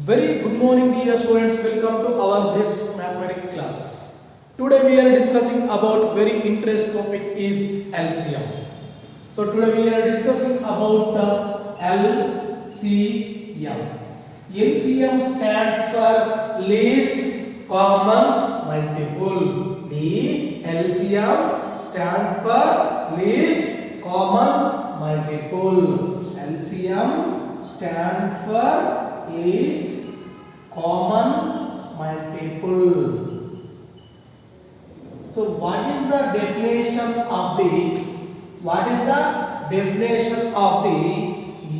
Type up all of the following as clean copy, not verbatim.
Very good morning dear students, welcome to our basic mathematics class. Today we are discussing about very interesting topic is LCM. So today we are discussing about the LCM. LCM stands for least common multiple. The LCM stands for least common multiple. LCM stands for least common multiple. So what is the definition of the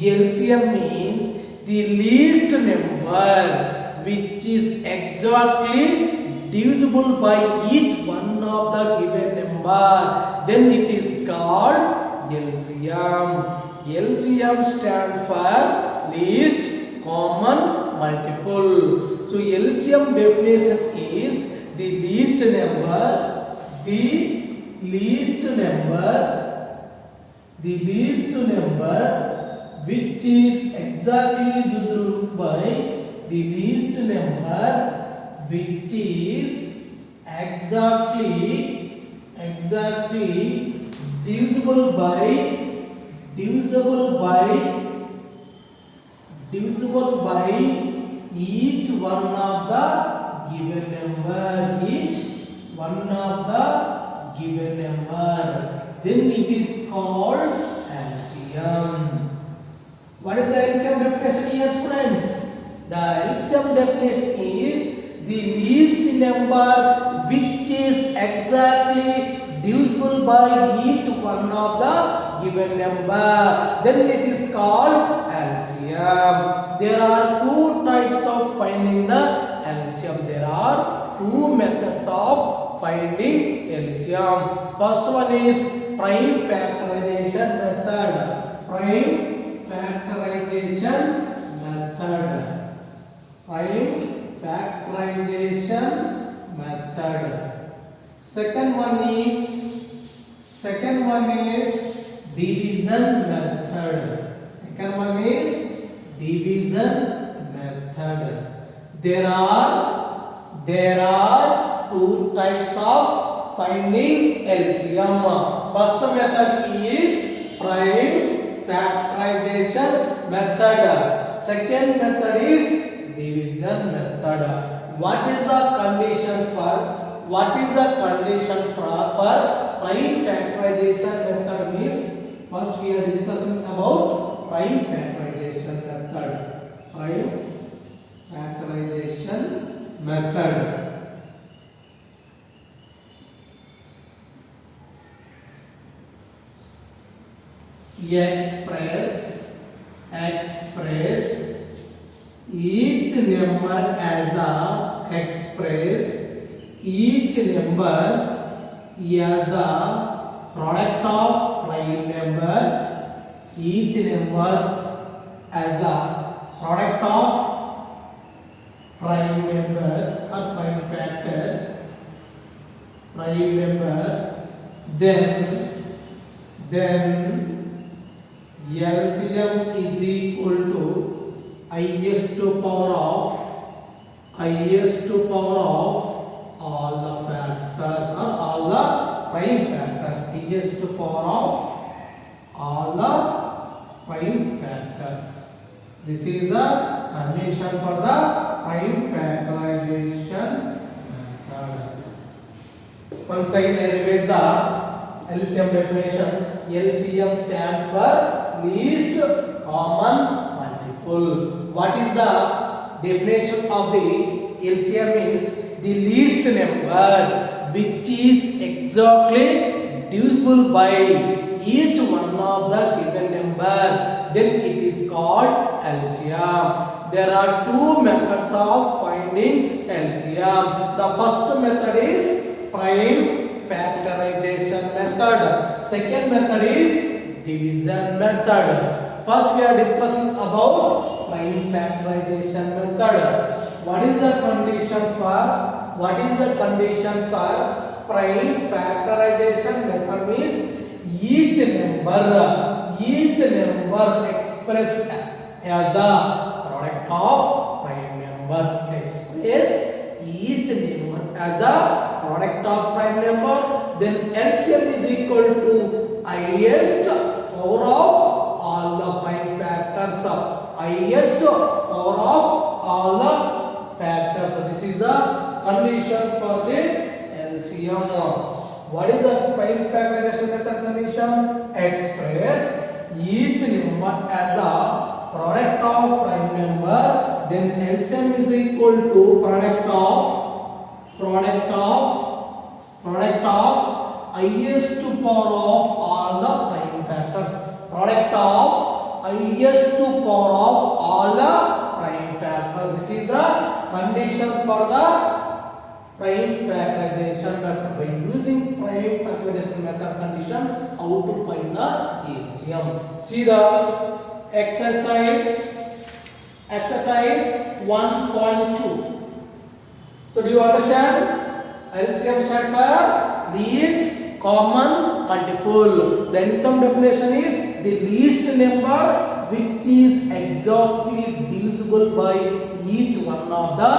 LCM means the least number which is exactly divisible by each one of the given number, then it is called LCM. LCM stands for least common multiple. So LCM definition is the least number which is exactly divisible by the least number which is exactly divisible by each one of the given number, then it is called LCM. What is the LCM definition here, students? The LCM definition is the least number which is exactly divisible by each one of the given number, then it is called LCM. There are two types of finding the LCM. There are two methods of finding LCM. First one is prime factorization method. Second one is division method. There are two types of finding LCM. First method is prime factorization method. Second method is division method. What is the condition for prime factorization method means, first we are discussing about prime factorization method. Express each number as the product of prime numbers. Each number as the product of prime numbers or prime factors, then LCM is equal to highest to power of all the factors or all the prime factors. Highest to power of all the prime factors. This is a condition for the prime factorization method. Once again I revise the LCM definition. LCM stands for least common multiple. What is the definition of the LCM is the least number which is exactly divisible by each one of the given number, then it is called LCM. There are two methods of finding LCM. The first method is prime factorization method. Second method is division method. First we are discussing about prime factorization method. What is the condition for prime factorization method means each number expressed as the product of prime number. Express each number as a product of prime number. Then LCM is equal to highest power of all the prime factors. Highest power of all the factors. So this is the condition for the LCM. What is the prime factorization method condition? Express each number as a product of prime number. Then LCM is equal to product of highest power of all the prime factors. Product of highest power of all the prime factors. This is the condition for the prime factorization method. By using prime factorization method condition, how to find the LCM? See the exercise 1.2. So do you understand? LCM stands for least common multiple. The LCM definition is the least number which is exactly divisible by each one of the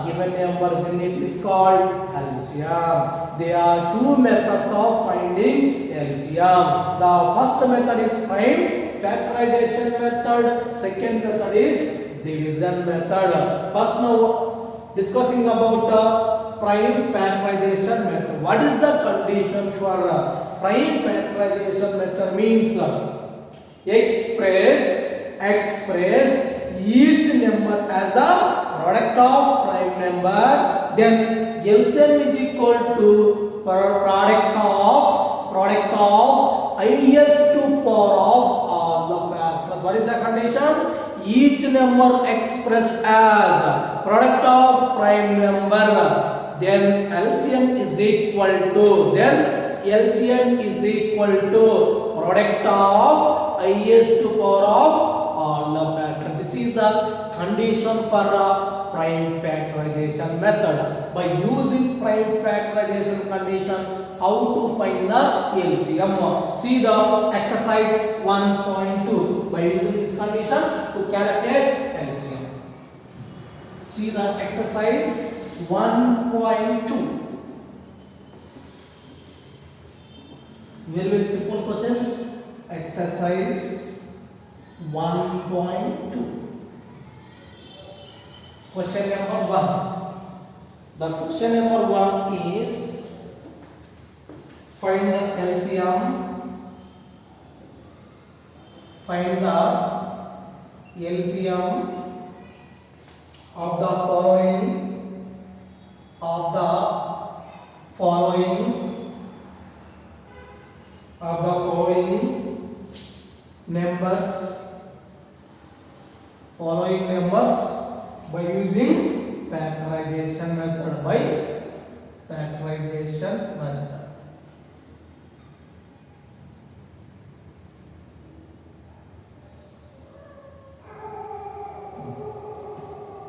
given number. Then it is called LCM. There are two methods of finding LCM. The first method is prime factorization method. Second method is division method. First, now discussing about prime factorization method. What is the condition for prime factorization method? Means express each number as a product of prime number. Then LCM is equal to product of highest power of all the factors. What is the condition? Each number expressed as product of prime number. Then LCM is equal to product of highest power of all the factors. This is the condition for prime factorization method. By using prime factorization condition, how to find the LCM? See the exercise 1.2. By using this condition to calculate LCM. See the exercise 1.2. Very simple questions. Exercise 1.2. Question number 1. The question number 1 is find the LCM. Find the LCM of the following numbers by using factorization method.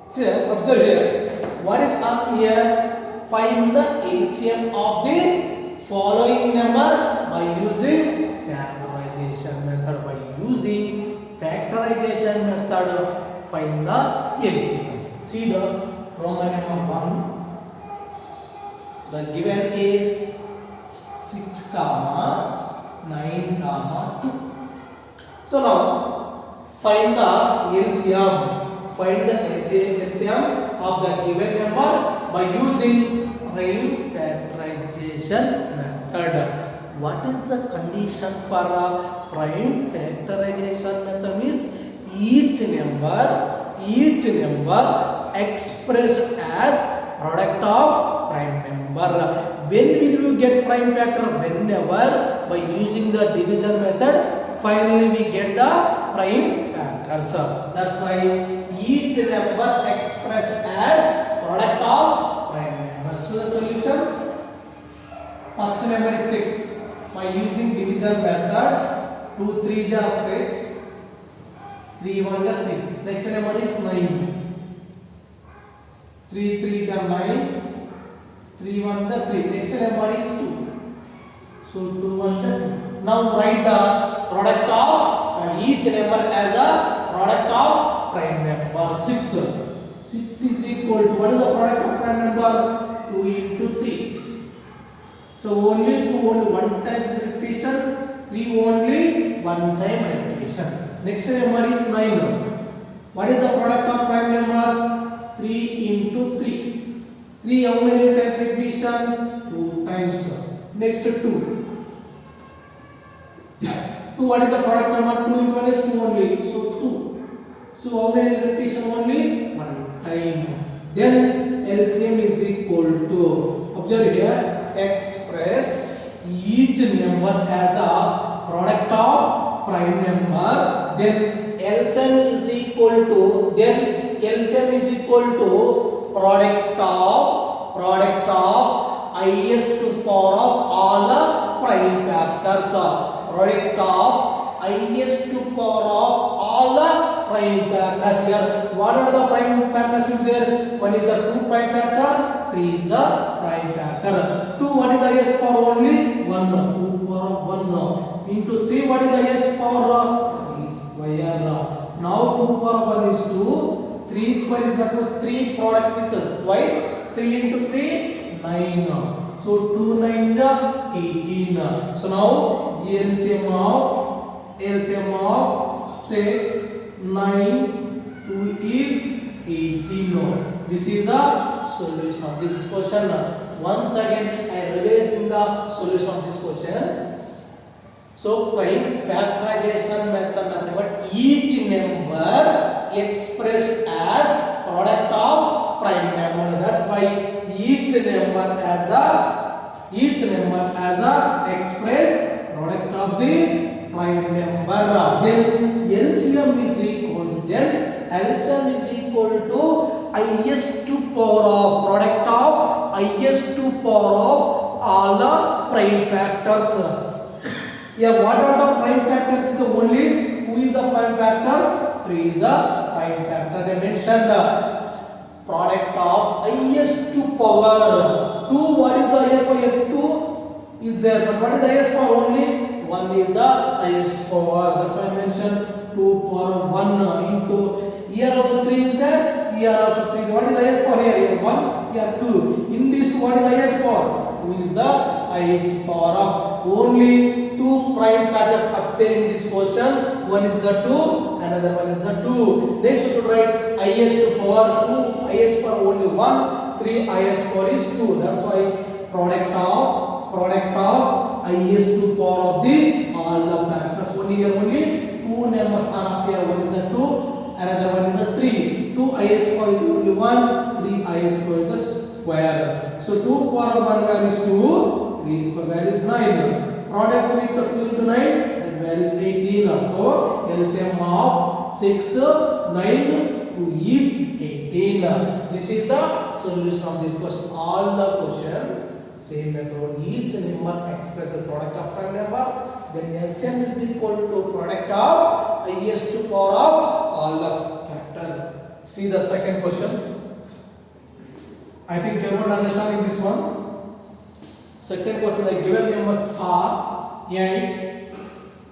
See, observe here. What is asked here? Find the LCM of the following number by using factorization method. By using factorization method, find the LCM. See the Roman number 1. The given is 6, 9, 2. So now find the LCM. Find the LCM of the given number by using prime factorization method. What is the condition for prime factorization method? Means each number expressed as product of prime number. When will you get prime factor? Whenever by using the division method, finally we get the prime factors. That's why each number expressed as product of prime number. So the solution, first number is 6. By using division method, 2 3 are 6, 3 1 are 3. Next number is 9. 3 3 are 9, 3 1 are 3. Next number is 2. So 2 1 are 2. Now write the product of each number as a product of prime number. 6 6 is equal to, what is the product of prime number? 2 into 3. So only 2 only one time repetition, 3 only one time repetition. Next number is 9. What is the product of prime numbers? 3 into 3. 3 how many times repetition? 2 times. Next 2. 2, what is the product number? 2 into 1 is 2 only. So 2. So how many repetition? Only one time. Then LCM is equal to, observe here, express each number as a product of prime number. Then LCM is equal to, product of highest power of all the prime factors. Product of highest power of all the prime factors. Here, what are the prime factors will there? 1 is the 2 prime factor, 3 is the prime factor. 2, what is the highest power? Only 1. 2 power of 1 into 3, what is the highest power? 3 square. Now 2 power of 1 is 2. 3 square is that 3 product with twice. 3 into 3, 9. So 2 9 is 18. So now LCM of 6, 9, 2 is 18. This is the solution of this question. Once again, I revise in the solution of this question. So prime factorization method nothing but each number expressed as product of prime number. That's why each number as a express product of the prime number. Then LCM is equal to highest power of product of highest power of all the prime factors. Yeah, what are the prime factors? The only, who is the prime factor? 3 is the prime factor. They mentioned the product of highest power. 2, what is the highest power? 2 is there, but what is the highest power? Only 1 is the highest power. That's why I mentioned 2 power 1 into, here also 3 is there, here also 3 is. What is the highest power? Here 1, here 2. In this 2, what is the highest power? 2 is the highest power of, only 2 prime factors appear in this question. One is the 2, another one is the 2. Next you should write highest power 2, highest power only 1, 3 highest power is 2. That's why product of highest power of the all the factors. Only here only 2 numbers are appear. One is the 2, another one is the 3. 2 highest power is only 1, 3 highest power is the square. So 2 power 1 value is 2, 3 square value is 9. Product with 2 into 9, that value is 18. So LCM of 6, 9, 2 is 18. This is the solution of this question. All the question same method. Each number expresses product of prime number. Then LCM is equal to product of highest power of all the factor. See the second question. I think everyone understanding this one. Second question, the given numbers are 8,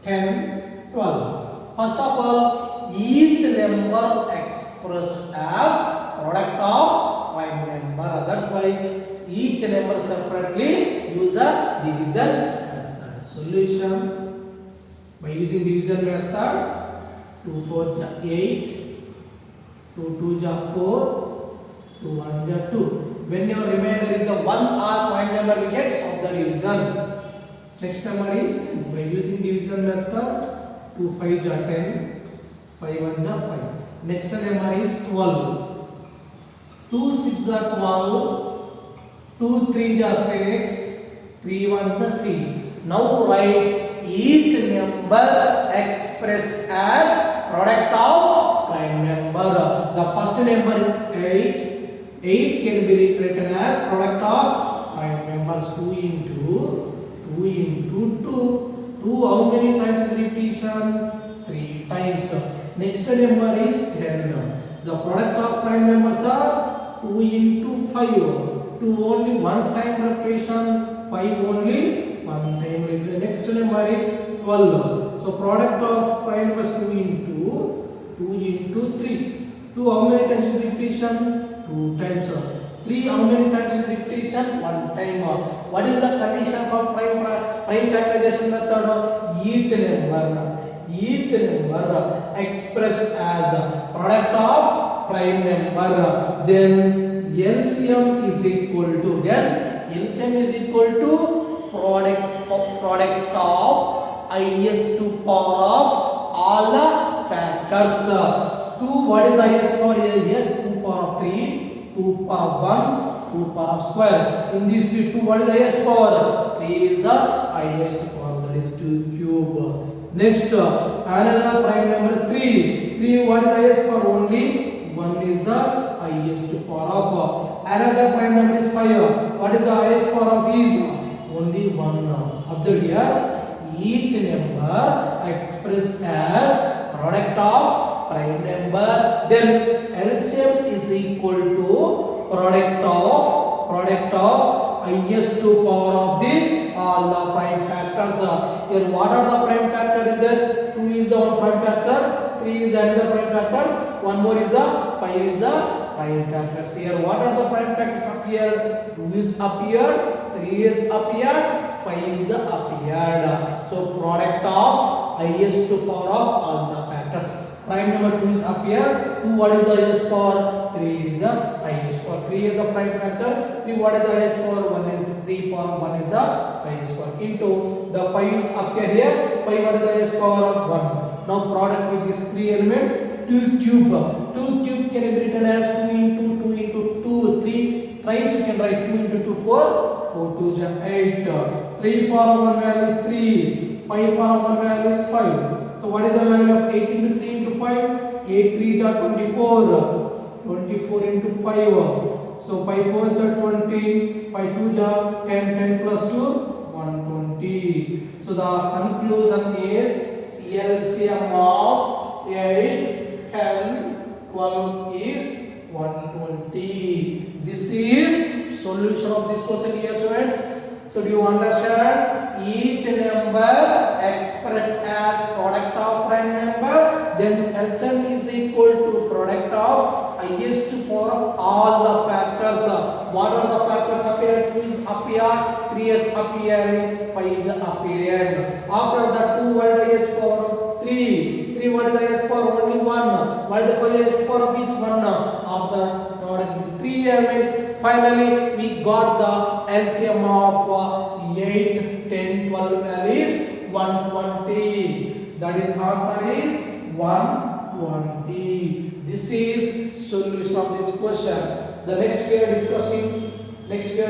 10, 12. First of all, each number expressed as product of prime number. That's why each number separately use a division method. Solution by using division method. 2 4 is 8, 2 2 is 4, 2 1 is 2. When your remainder is a 1 or prime number, we get of the division. Next number is by using division method. 2 5 is 10, 5 1 is 5. Next number is 12. 2 6 is 12, 2 3 is 6, 3 1 is 3. Now write each number expressed as product of prime number. The first number is 8. 8 can be written as product of prime numbers. 2 into 2. 2 how many times is repetition? 3 times. Next number is 10. The product of prime numbers are 2 into 5. 2 only 1 time repetition, 5 only 1 time repetition. Next number is 12. So product of prime numbers 2 into 3. 2 how many times is repetition? 2 times. 3 how many times is repetition? 1 time. What is the condition for prime factorization method? Each number expressed as a product of prime number, then LCM is equal to product of highest to power of all the factors. 2 what is highest power here? 2 power of 3, 2 power of 1, 2 power of square. In these 2 what is highest power? 3 is the highest power, that is 2 cube. Next, another prime number is 3. 3 what is highest power? Only 1 is the highest power of. Another prime number is 5. What is the highest power of is? Only 1. Observe here, each number expressed as product of prime number, then LCM is equal to product of highest to power of the all the prime factors. Here what are the prime factors? Is there 2 is the one prime factor, 3 is another prime factors, one more is the 5 is the prime factors. Here what are the prime factors appeared? 2 is appeared, 3 is appeared, 5 is appeared. So product of highest to power of all the factors. Prime number 2 is appeared. 2 what is the highest power? 3 is the highest power. 3 is a prime factor. 3 what is the highest power? 1 is 3 power 1 is the highest power. Into the 5 is appear here. 5 what is the highest power of 1. Now product with these 3 elements. 2 cube. 2 cube can be written as 2 into 2 into 2. 3 thrice you can write 2 into 2 4. 4 2 is 8. 3 power of 1 value is 3. 5 power of 1 value is 5. So what is the value of 8 into 3 into 5? 8 3 is 24. 24 into 5. So 5 4 is 20. 5 2 is 10. 10 plus 2 120. So the conclusion is LCM of 8, 10, 12 is 120. This is solution of this question here, students. So do you understand? Each number expressed as product of prime number, then LCM is equal to product of highest power of all the factors. What are the factors appeared? 2 is appeared, 3 is appearing, 5 is appearing. After that 2 what is the highest power? 3. 3 what is the highest power? Only 1. What is the highest power of is 1. After product these 3 elements, finally we got the LCM of 8, 10, 12 is 120. That is answer is 120. This is solution of this question. The next we are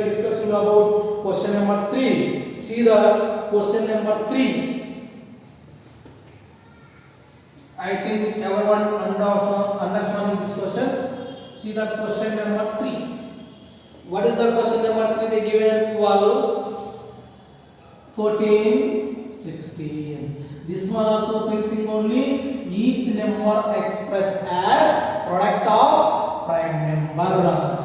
discussing about question number 3. See the question number 3. I think everyone understanding these questions. See the question number 3. What is the question number 3? They given 12, 14, 16. This one also same thing only. Each number expressed as product of prime number.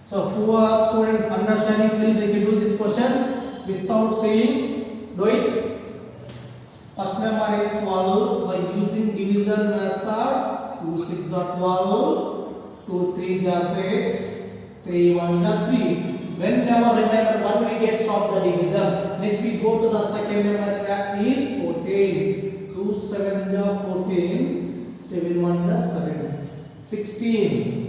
So for students understanding, please you can do this question without saying. Do it. First number is 12 by using division method. 2 6 are 12, 2 3 are 6, 3 1 are 3. Whenever remainder 1 we get stop the division. Next we go to the second number is 14. 2 7 are 14, 7 1 are 7. 16.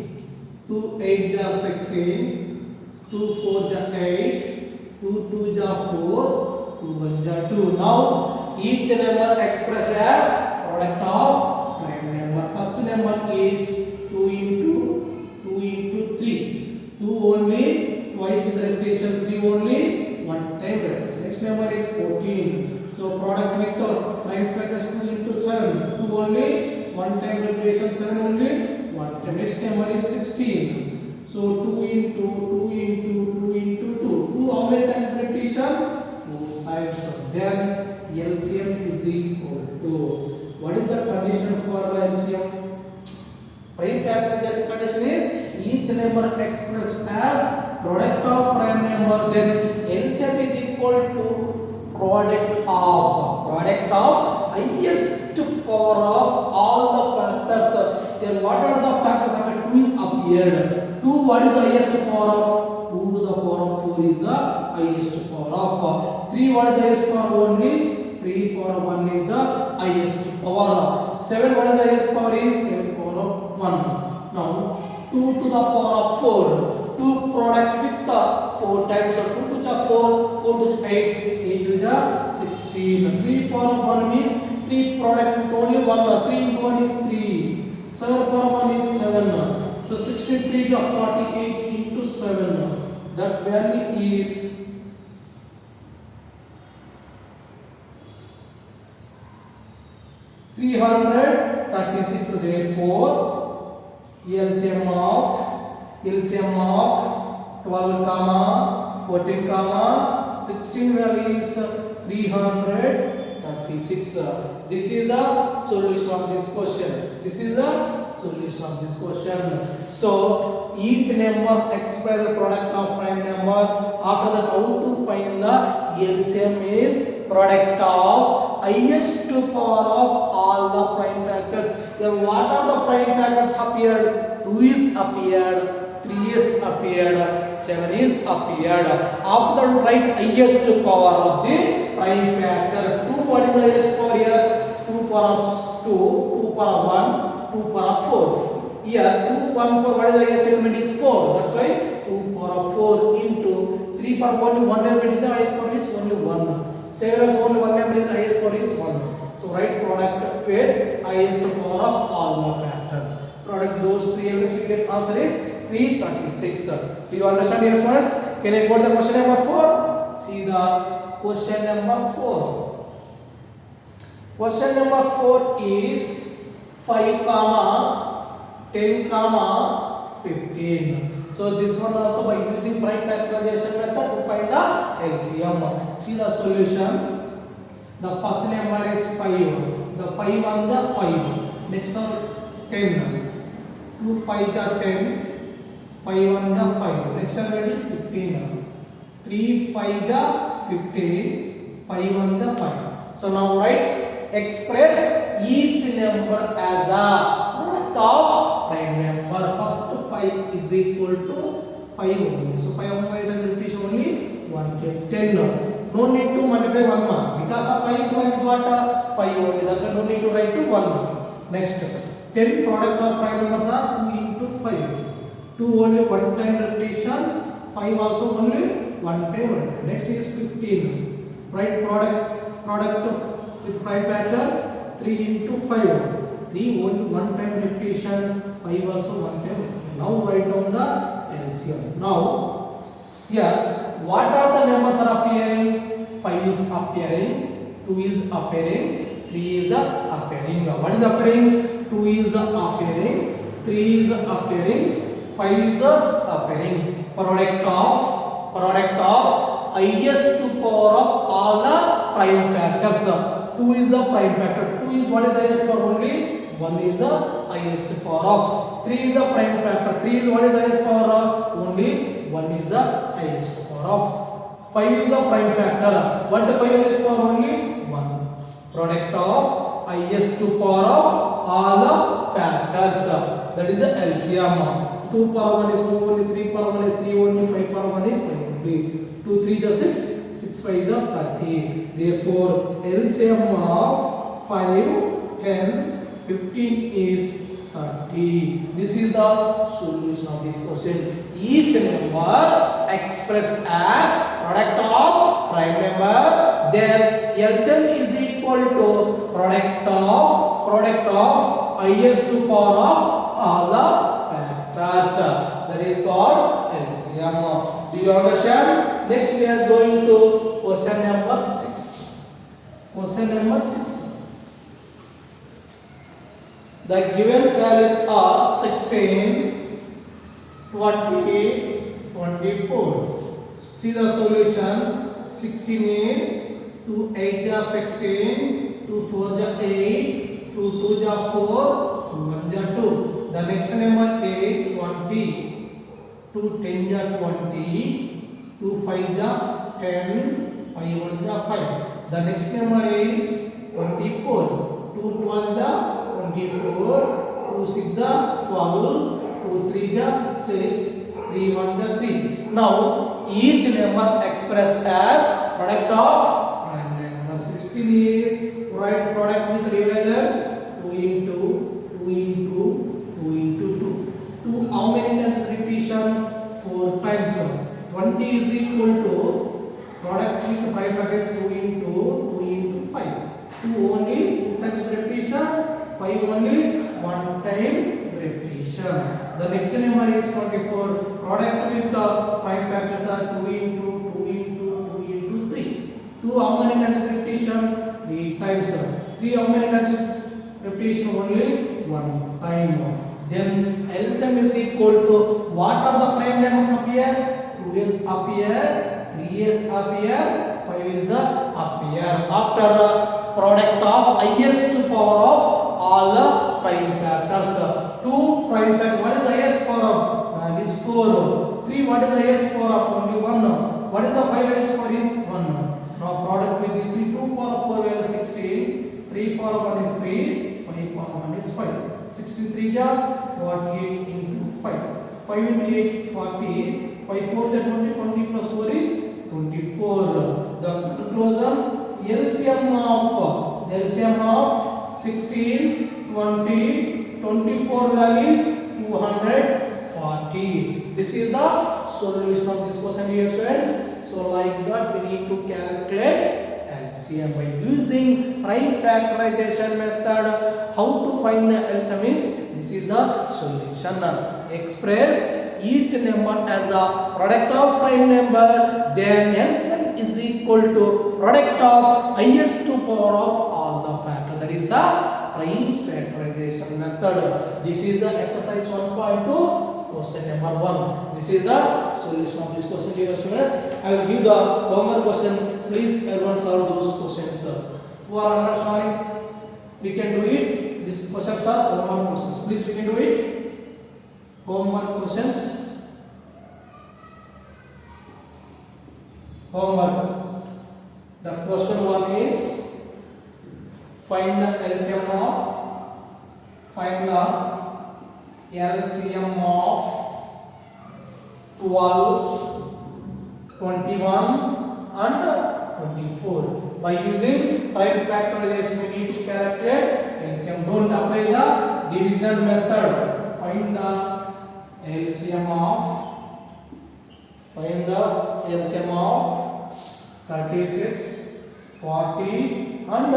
2 8 are 16, 2 4 are 8, 2 2 are 4, 2 1 are 2. Now each number expressed as product of prime number. First number is 2 into 3. 2 only, twice is repetition, 3 only, 1 time repetition. Next number is 14. So product with prime factors 2 into 7. 2 only, 1 time repetition, 7 only, 1 time. Next number is 16. So 2 into 2. 2 how many times repetition? 4 times. Then LCM is equal to, what is the condition for LCM? Prime factorization condition is each number expressed as product of prime number, then LCM is equal to product of highest power of all the factors. Here what are the factors happened? 2 is appeared. 2 what is the highest power of? 2 to the power of 4 is the highest power of. 3 what is the highest power? Only 3 power of 1 is the highest power. 7 what is the highest power? Is 7 power of 1. Now 2 to the power of 4. 2 product with the 4 times of 2 to the 4, 4 to the 8, 8 to the 16. 3 power of 1 means 3 product with only 1. 3 into 1 is 3. 7 power of 1 is 7. So 63 is 48 into 7. That value is 336. Therefore, LCM of 12 comma 14 comma 16 value is 336. This is the solution of this question. This is the solution of this question. So each number express the product of prime number. After that, how to find the LCM is product of highest power of all the prime factors. Then what are the prime factors appeared? 2 is appeared, 3 is appeared, 7 is appeared. After that, write highest power of the prime factor. 2 what is the highest power here? 2 power of 2, 2 power of 1, 2 power of 4. Here 2, 1, 4 what is the highest element is 4. That's why 2 power of 4 into 3 power of 1 element is the highest power is only 1. 7 is only 1 element is the highest power is 1. So write product with highest power of all the factors. Product those 3 elements we get answer is 336. Do you understand here friends? Can I go to the question number 4? See the question number 4. Question number 4 is 5 comma 10 comma 15. So this one also by using prime factorization method to find the LCM. See the solution. The first number is 5. The 5 on the 5. Next one 10. 2 5 are 10. 5 on the 5. Next one is 15. 3 5 are 15. 5 on the 5. So now write express each number as the product of prime number. First 5 is equal to 5 only. So 5 on 5 is repetition only 110. No need to multiply 1 more. Because of 5 into 1 is what? 5 only. That's why no need to write to 1 more. Next 10 product of prime numbers are 2 into 5. 2 only 1 time repetition. 5 also only 1 time. Next is 15. Write product with prime factors 3 into 5. 3 only 1 time repetition. 5 also 1 time. Now write down the LCM. Now here what are the numbers are appearing? 5 is appearing, 2 is appearing, 3 is appearing. What is appearing? 2 is appearing, 3 is appearing, 5 is appearing. Product of highest power of all the prime factors. 2 is the prime factor. 2 is what is the highest power only? 1 is the highest power of. 3 is the prime factor. 3 is what is the highest power of? Only 1 is the highest power of. 5 is the prime factor. What is the 5 highest power? Only 1. Product of highest power of all the factors. That is the LCM. 2 power 1 is 2 only, 3 power 1 is 3 only, 5 power 1 is 5 only. 2 3 is 6, 6 5 is 30. Therefore LCM of 5, 10, 15 is 30. This is the solution of this question. Each number expressed as product of prime number, then LCM is equal to product of highest power of all the factors. That is called LCM. Do you understand? Next we are going to question number 6. Question number 6. The given values are 16, 28, 24. See the solution. 16 is 2 8 is 16, 2 4 is 8, 2 2 is 4, 2 1 is 2. The next number is 20, 2 10 is 20, 2 5 is 10, 5 1 is 5. The next number is 24, 2 12 is 24, 2 2 6 are 12, 2 3 are 6, 3 1 are 3. Now each number expressed as product of prime number. 16 is write product with divisors 2 into 2 into 2 into 2. 2 how many times repetition? 4 times. 20 is equal to product with prime factors 2 into 5. 2 only 2 times repetition, 5 only 1 time repetition. The next number is 24. Product with the prime factors are 2 into 2 into 2 into 3. 2 how many times repetition? 3 times. 3 how many times repetition? Only 1 time. Then LCM is equal to what are the prime numbers appear? 2 is appear, 3 is appear, 5 is appear. After product of highest power of all the prime factors. 2 prime factors. What is highest power of? That is 4. 3. What is highest power of? Only 1. What is the 5 highest power? Is 1. Now product with this 2 power of 4 value is 16. 3 power of 1 is 3. 5 power of 1 is 5. 63 is 48 into 5. 5 into 8 40. 5 4 is 20. 20 plus 4 is 24. The conclusion LCM of 16, 20, 24 values 240. This is the solution of this question here, friends. So like that we need to calculate LCM by using prime factorization method. How to find the LCM is this is the solution. Express each number as the product of prime number, then LCM is equal to product of highest power of all the factors. That is the prime factorization method. This is the exercise 1.2, question number 1. This is the solution of this question, dear students. I will give the homework question. Please everyone solve those questions. For understanding, we can do it. These questions are homework questions. Please we can do it. Homework questions. Homework. The question 1 is find the LCM of 12, 21 and 24. By using prime factorization we need to calculate LCM. Don't apply the division method. Find the LCM of 36, 40 and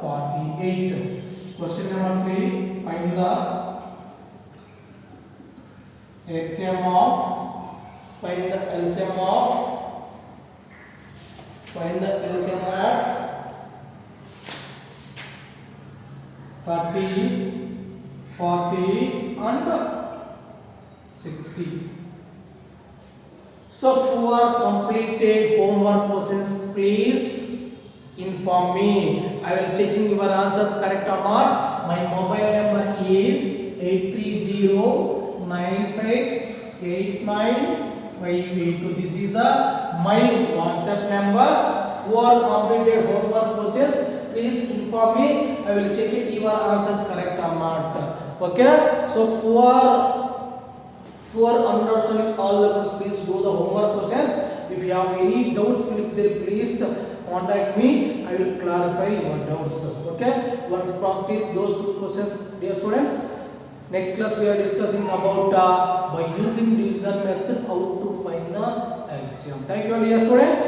48. Question number 3. Find the LCM of 30, 40 and 60. So for completed homework questions, please inform me. I will checking your answers correct or not. My mobile number is 830968958. This is my WhatsApp number. For completed homework questions, please inform me. I will check it your answers correct or not. Okay. So for understanding all the questions, please do the homework questions. If you have any doubts, please contact me. I will clarify your doubts. Okay. Once practice those two questions, dear students. Next class we are discussing about by using division method how to find the LCM. Thank you, dear students.